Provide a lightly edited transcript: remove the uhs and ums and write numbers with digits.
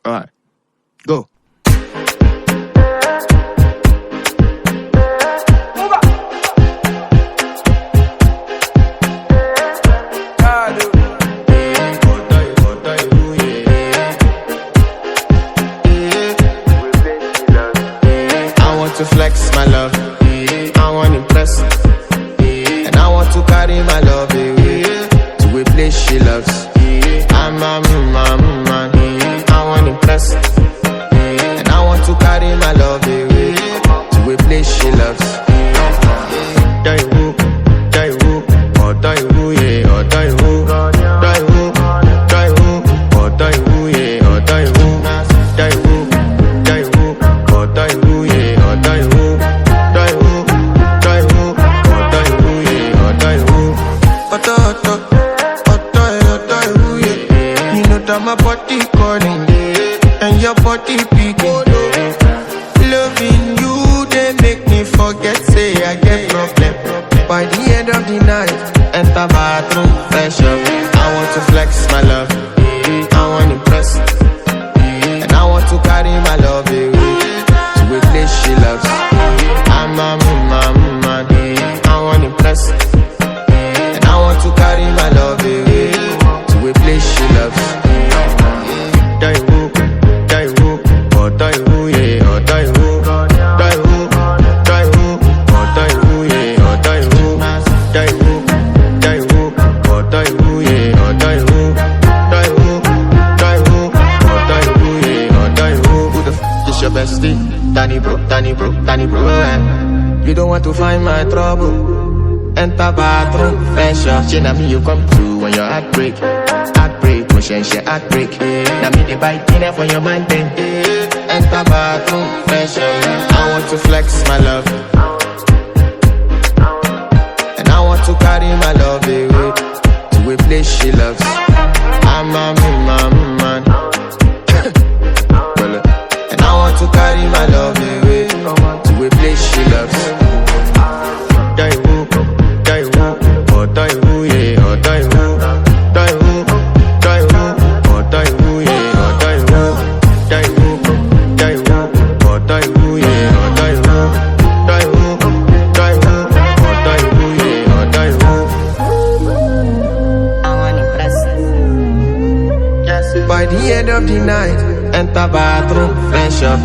Alright, go. To flex my love, I want to impress, and I want to carry my love away to a place she loves. I'm a man, I want to impress, and I want to carry my love away to a place she loves. Die who, or die who, yeah, or die who, die who, die who, or die who, yeah, or die who, die who, or die who, yeah. My body calling, and your body beating. Loving you, they make me forget, say I get problem. By the end of the night, enter bathroom, fresh up. I want to flex my love, I want to impress, and I want to carry my love away to a place she loves. I'm a man, I want to impress, and I want to carry my love away to a place she loves. Die who, or die who, yeah, or die who, die who, die who, or die who, yeah, or die who, die who, or die who, yeah, or die who, die who, or die who, yeah, or die who. Who the f is your bestie? Danny bro, eh? You don't want to find my trouble. Enter bathroom, fresh up. She na me you come to when your heart break. Motion she heartbreak. Now me the bite dinner for your man then. Enter bathroom, fresh up. I want to flex my love, and I want to carry my love away to a place she loves. I'm a man, and I want to carry my love away to a place she loves. Die who, or die who, yeah, or die who, die who, or die who, yeah, or die who, die who, or die who, yeah, or die who, die who, or die who, yeah, or die who. I want to impress. Yes. By the end of the night, enter bathroom, fresh up.